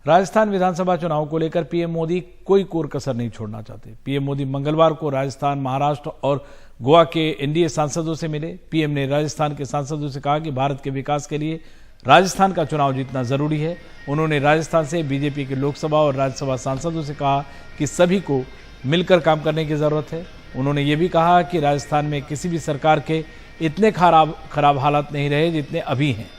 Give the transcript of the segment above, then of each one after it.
राजस्थान विधानसभा चुनाव को लेकर पीएम मोदी कोई कोर कसर नहीं छोड़ना चाहते। पीएम मोदी मंगलवार को राजस्थान, महाराष्ट्र और गोवा के एनडीए सांसदों से मिले। पीएम ने राजस्थान के सांसदों से कहा कि भारत के विकास के लिए राजस्थान का चुनाव जीतना जरूरी है। उन्होंने राजस्थान से बीजेपी के लोकसभा और राज्यसभा सांसदों से कहा कि सभी को मिलकर काम करने की जरूरत है। उन्होंने ये भी कहा कि राजस्थान में किसी भी सरकार के इतने खराब हालात नहीं रहे जितने अभी हैं।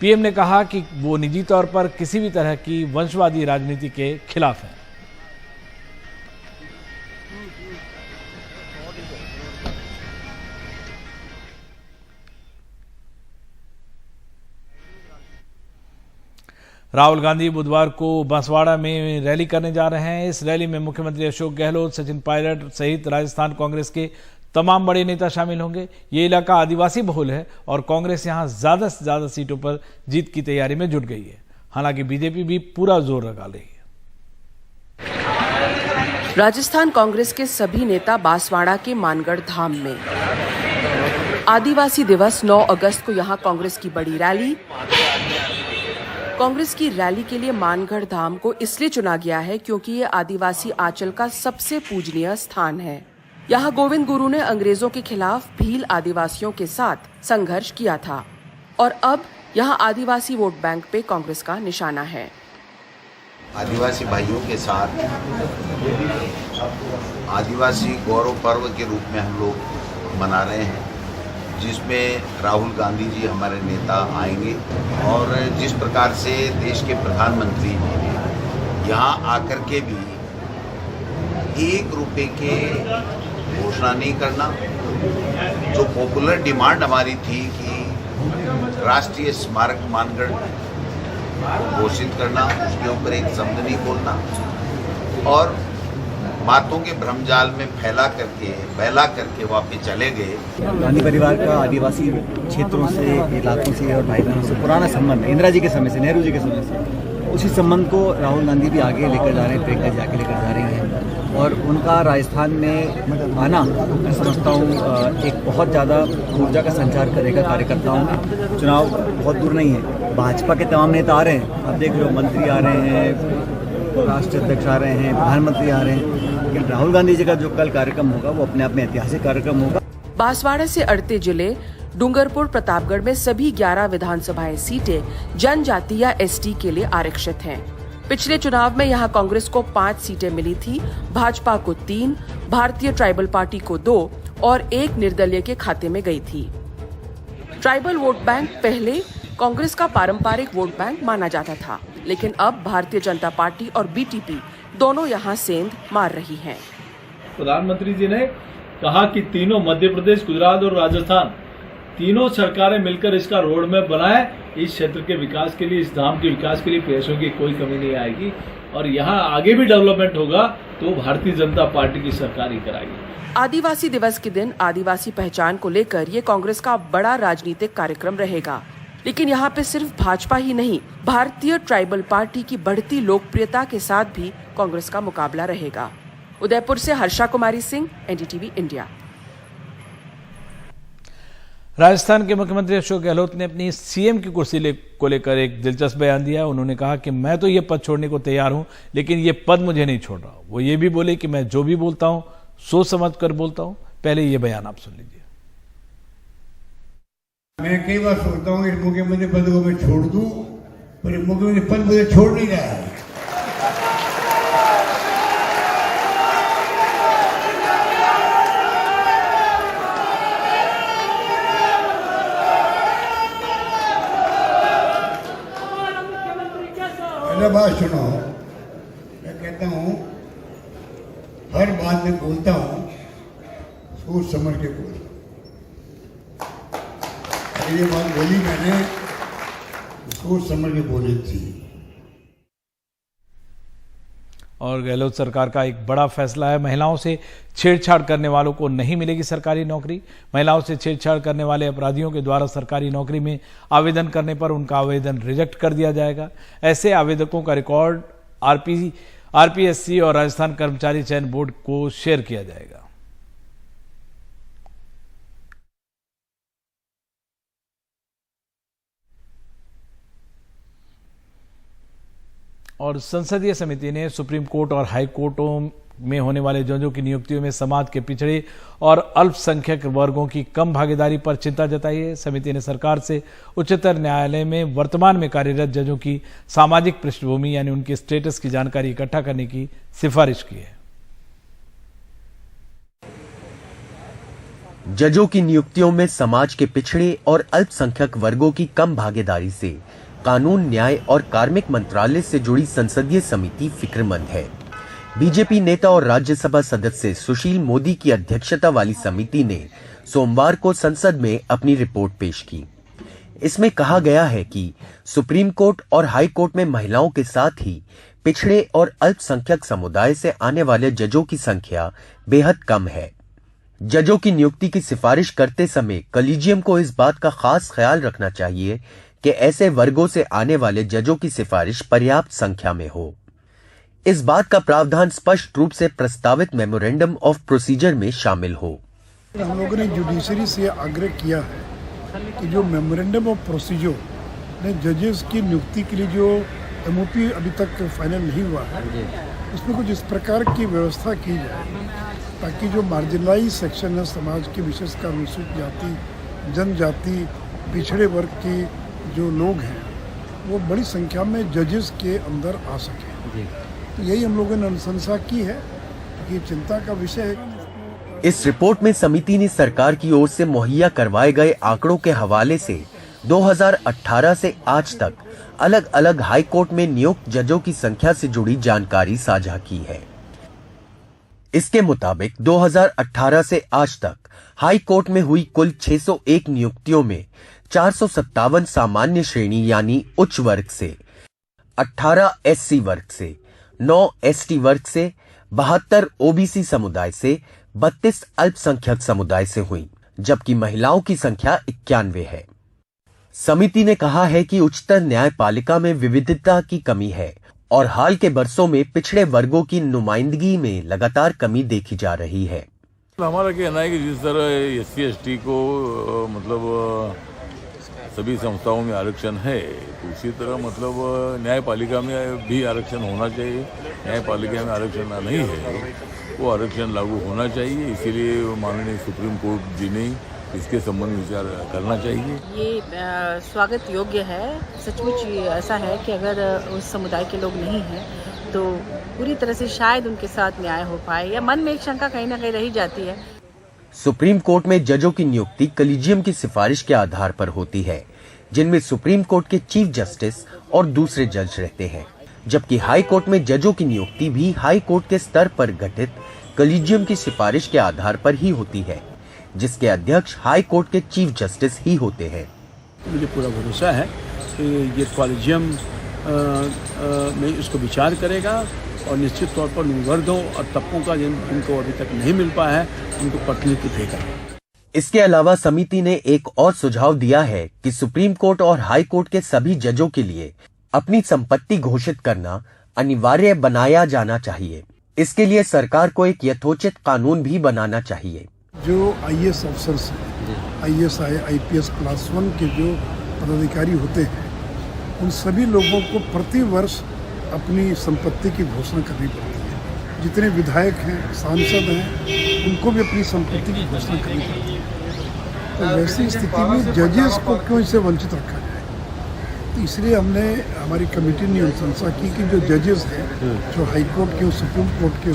पीएम ने कहा कि वो निजी तौर पर किसी भी तरह की वंशवादी राजनीति के खिलाफ हैं। राहुल गांधी बुधवार को बांसवाड़ा में रैली करने जा रहे हैं। इस रैली में मुख्यमंत्री अशोक गहलोत, सचिन पायलट सहित राजस्थान कांग्रेस के तमाम बड़े नेता शामिल होंगे। ये इलाका आदिवासी बहुल है और कांग्रेस यहां ज्यादा से ज्यादा सीटों पर जीत की तैयारी में जुट गई है। हालांकि बीजेपी भी पूरा जोर लगा रही है। राजस्थान कांग्रेस के सभी नेता बांसवाड़ा के मानगढ़ धाम में आदिवासी दिवस 9 अगस्त को यहां कांग्रेस की बड़ी रैली। कांग्रेस की रैली के लिए मानगढ़ धाम को इसलिए चुना गया है क्योंकि ये आदिवासी आंचल का सबसे पूजनीय स्थान है। यहाँ गोविंद गुरु ने अंग्रेजों के खिलाफ भील आदिवासियों के साथ संघर्ष किया था और अब यहाँ आदिवासी वोट बैंक पे कांग्रेस का निशाना है। आदिवासी भाइयों के साथ आदिवासी गौरव पर्व के रूप में हम लोग मना रहे हैं, जिसमें राहुल गांधी जी हमारे नेता आएंगे और जिस प्रकार से देश के प्रधानमंत्री जी ने यहाँ आकर के भी 1 रुपये के घोषणा नहीं करना, जो पॉपुलर डिमांड हमारी थी कि राष्ट्रीय स्मारक मानगढ़ घोषित करना, उसके ऊपर एक शब्द नहीं बोलना और बातों के भ्रमजाल में बहला करके वापस चले गए। गांधी परिवार का आदिवासी क्षेत्रों से, इलाकों से और भाई बहनों से पुराना संबंध है। इंदिरा जी के समय से, नेहरू जी के समय से, उसी संबंध को राहुल गांधी भी आगे लेकर जा रहे हैं, प्रियंका जी आगे लेकर जा रहे हैं और उनका राजस्थान में आना मैं समझता हूँ एक बहुत ज़्यादा ऊर्जा का संचार करेगा कार्यकर्ताओं में। चुनाव बहुत दूर नहीं है, भाजपा के तमाम नेता आ रहे हैं, अब देख लो मंत्री आ रहे हैं, राष्ट्रीय अध्यक्ष आ रहे हैं, प्रधानमंत्री आ रहे हैं, लेकिन राहुल गांधी जी का जो कल कार्यक्रम होगा वो अपने आप में ऐतिहासिक कार्यक्रम होगा। बांसवाड़ा से अड़ते जिले डूंगरपुर, प्रतापगढ़ में सभी 11 विधानसभाएं सीटें जनजाति या एसटी के लिए आरक्षित हैं। पिछले चुनाव में यहां कांग्रेस को 5 सीटें मिली थी, भाजपा को 3, भारतीय ट्राइबल पार्टी को 2 और 1 निर्दलीय के खाते में गई थी। ट्राइबल वोट बैंक पहले कांग्रेस का पारंपरिक वोट बैंक माना जाता था, लेकिन अब भारतीय जनता पार्टी और बीटीपी दोनों यहां सेंध मार रही हैं। प्रधानमंत्री जी ने कहा कि तीनों मध्य प्रदेश, गुजरात और राजस्थान तीनों सरकारें मिलकर इसका रोड मैप बनाए। इस क्षेत्र के विकास के लिए, इस धाम के विकास के लिए पैसों की कोई कमी नहीं आएगी और यहाँ आगे भी डेवलपमेंट होगा तो भारतीय जनता पार्टी की सरकार ही कराएगी। आदिवासी दिवस के दिन आदिवासी पहचान को लेकर ये कांग्रेस का बड़ा राजनीतिक कार्यक्रम रहेगा, लेकिन यहाँ पे सिर्फ भाजपा ही नहीं, भारतीय ट्राइबल पार्टी की बढ़ती लोकप्रियता के साथ भी कांग्रेस का मुकाबला रहेगा। उदयपुर से हर्षा कुमारी सिंह, एनडीटीवी इंडिया। राजस्थान के मुख्यमंत्री अशोक गहलोत ने अपनी सीएम की कुर्सी को लेकर एक दिलचस्प बयान दिया। उन्होंने कहा कि मैं तो ये पद छोड़ने को तैयार हूं, लेकिन ये पद मुझे नहीं छोड़ रहा। वो ये भी बोले कि मैं जो भी बोलता हूं सोच समझ कर बोलता हूं। पहले ये बयान आप सुन लीजिए। मैं कई बार सोचता हूँ इस मुख्यमंत्री पद को मैं छोड़ दूं, पर मुख्यमंत्री पद मुझे छोड़ नहीं रहा है। बात सुनो, मैं कहता हूँ हर बात में बोलता हूँ सोच समझ के बोलता हूँ। ये बात बोली मैंने सोच समझ के बोली थी। और गहलोत सरकार का एक बड़ा फैसला है, महिलाओं से छेड़छाड़ करने वालों को नहीं मिलेगी सरकारी नौकरी। महिलाओं से छेड़छाड़ करने वाले अपराधियों के द्वारा सरकारी नौकरी में आवेदन करने पर उनका आवेदन रिजेक्ट कर दिया जाएगा। ऐसे आवेदकों का रिकॉर्ड आरपीएससी और राजस्थान कर्मचारी चयन बोर्ड को शेयर किया जाएगा। और संसदीय समिति ने सुप्रीम कोर्ट और हाई कोर्टों में होने वाले जजों की नियुक्तियों में समाज के पिछड़े और अल्पसंख्यक वर्गों की कम भागीदारी पर चिंता जताई है। समिति ने सरकार से उच्चतम न्यायालय में वर्तमान में कार्यरत जजों की सामाजिक पृष्ठभूमि यानी उनके स्टेटस की जानकारी इकट्ठा करने की सिफारिश की है। जजों की नियुक्तियों में समाज के पिछड़े और अल्पसंख्यक वर्गों की कम भागीदारी से कानून, न्याय और कार्मिक मंत्रालय से जुड़ी संसदीय समिति फिक्रमंद है। बीजेपी नेता और राज्यसभा सदस्य सुशील मोदी की अध्यक्षता वाली समिति ने सोमवार को संसद में अपनी रिपोर्ट पेश की। इसमें कहा गया है कि सुप्रीम कोर्ट और हाई कोर्ट में महिलाओं के साथ ही पिछड़े और अल्पसंख्यक समुदाय से आने वाले जजों की संख्या बेहद कम है। जजों की नियुक्ति की सिफारिश करते समय कॉलेजियम को इस बात का खास ख्याल रखना चाहिए कि ऐसे वर्गों से आने वाले जजों की सिफारिश पर्याप्त संख्या में हो। इस बात का प्रावधान स्पष्ट रूप से प्रस्तावित मेमोरेंडम ऑफ प्रोसीजर में शामिल हो। हम लोगों ने जुडिशरी से आग्रह किया है कि जो मेमोरेंडम ऑफ प्रोसीजर ने जजेस की नियुक्ति के लिए जो एमओपी अभी तक फाइनल नहीं हुआ है, उसमें कुछ इस प्रकार की व्यवस्था की जाए ताकि जो मार्जिनलाइज सेक्शन है समाज के, विशेषकर अनुसूचित जाति, जनजाति, पिछड़े वर्ग के जो लोग हैं वो बड़ी संख्या में जजेस के अंदर आ सके। तो यही हम लोगों ने अनुशंसा की है, ये चिंता का विषय है। इस रिपोर्ट में समिति ने सरकार की ओर से मुहैया करवाए गए आंकड़ों के हवाले से 2018 से आज तक अलग अलग हाई कोर्ट में नियुक्त जजों की संख्या से जुड़ी जानकारी साझा की है। इसके मुताबिक 2018 से आज तक हाई कोर्ट में हुई कुल 601 नियुक्तियों में 457 सामान्य श्रेणी यानी उच्च वर्ग से, 18 एससी वर्ग से, 9 एसटी वर्ग से, 72 ओबीसी समुदाय से, 32 अल्पसंख्यक समुदाय से हुई, जबकि महिलाओं की संख्या 91 है। समिति ने कहा है कि उच्चतम न्यायपालिका में विविधता की कमी है और हाल के बरसों में पिछड़े वर्गों की नुमाइंदगी में लगातार कमी देखी जा रही है। हमारा कहना है कि जिस तरह एससी एसटी को मतलब सभी संस्थाओं में आरक्षण है, तो उसी तरह मतलब न्यायपालिका में भी आरक्षण होना चाहिए। न्यायपालिका में आरक्षण नहीं है, वो आरक्षण लागू होना चाहिए। इसीलिए माननीय सुप्रीम कोर्ट जी ने इसके संबंध में विचार करना चाहिए। ये स्वागत योग्य है। सचमुच ऐसा है कि अगर उस समुदाय के लोग नहीं हैं तो पूरी तरह से शायद उनके साथ न्याय हो पाए, या मन में एक शंका कहीं ना कहीं रही जाती है। सुप्रीम कोर्ट में जजों की नियुक्ति कॉलेजियम की सिफारिश के आधार पर होती है, जिनमें सुप्रीम कोर्ट के चीफ जस्टिस और दूसरे जज रहते हैं, जबकि हाई कोर्ट में जजों की नियुक्ति भी हाई कोर्ट के स्तर पर गठित कॉलेजियम की सिफारिश के आधार पर ही होती है, जिसके अध्यक्ष हाई कोर्ट के चीफ जस्टिस ही होते हैं। मुझे पूरा भरोसा है कि ये कॉलेजियम में इसको विचार करेगा और निश्चित तौर पर वर्गों और तबकों का जिनको अभी तक नहीं मिल पाया है उनको प्रतिनिधित्व देगा। इसके अलावा समिति ने एक और सुझाव दिया है कि सुप्रीम कोर्ट और हाई कोर्ट के सभी जजों के लिए अपनी संपत्ति घोषित करना अनिवार्य बनाया जाना चाहिए। इसके लिए सरकार को एक यथोचित कानून भी बनाना चाहिए। जो आईएएस अफसर्स हैं, आईएएस आईपीएस क्लास 1 के जो पदाधिकारी होते हैं, उन सभी लोगों को प्रति वर्ष अपनी संपत्ति की घोषणा करनी पड़ती है। जितने विधायक हैं, सांसद हैं, उनको भी अपनी संपत्ति की घोषणा करनी पड़ती है। तो वैसी स्थिति में जजेस को क्यों इससे वंचित रखा जाए? तो इसलिए हमने, हमारी कमेटी ने अनुशंसा की कि जो जजेस हैं, जो हाई कोर्ट के, सुप्रीम कोर्ट के,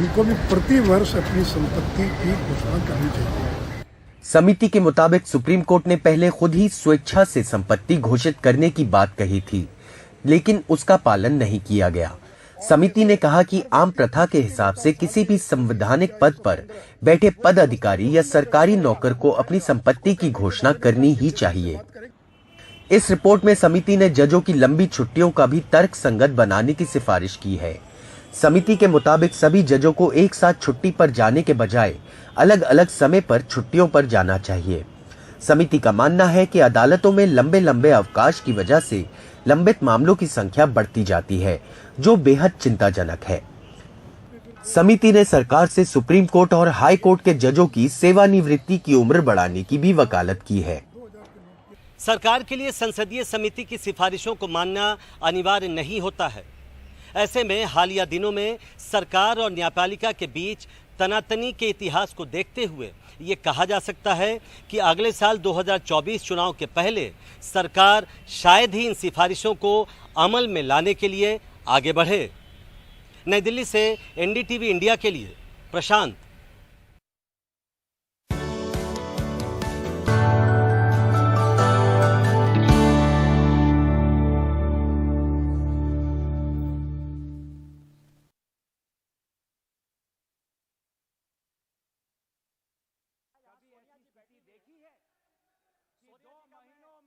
उनको भी प्रति वर्ष अपनी संपत्ति की घोषणा करनी चाहिए। समिति के मुताबिक सुप्रीम कोर्ट ने पहले खुद ही स्वेच्छा से संपत्ति घोषित करने की बात कही थी, लेकिन उसका पालन नहीं किया गया। समिति ने कहा कि आम प्रथा के हिसाब से किसी भी संवैधानिक पद पर बैठे पद अधिकारी या सरकारी नौकर को अपनी संपत्ति की घोषणा करनी ही चाहिए। इस रिपोर्ट में समिति ने जजों की लंबी छुट्टियों का भी तर्क संगत बनाने की सिफारिश की है। समिति के मुताबिक सभी जजों को एक साथ छुट्टी पर जाने के बजाय अलग अलग समय पर छुट्टियों पर जाना चाहिए। समिति का मानना है कि अदालतों में लंबे लंबे अवकाश की वजह से लंबित मामलों की संख्या बढ़ती जाती है, जो बेहद चिंताजनक है। समिति ने सरकार से सुप्रीम कोर्ट और हाई कोर्ट के जजों की सेवानिवृत्ति की उम्र बढ़ाने की भी वकालत की है। सरकार के लिए संसदीय समिति की सिफारिशों को मानना अनिवार्य नहीं होता है। ऐसे में हालिया दिनों में सरकार और न्यायपालिका के बीच तनातनी के इतिहास को देखते हुए ये कहा जा सकता है कि अगले साल 2024 चुनाव के पहले सरकार शायद ही इन सिफारिशों को अमल में लाने के लिए आगे बढ़े। नई दिल्ली से एनडीटीवी इंडिया के लिए प्रशांत। सोनिया जी बैठी देखी है कि 2 महीनों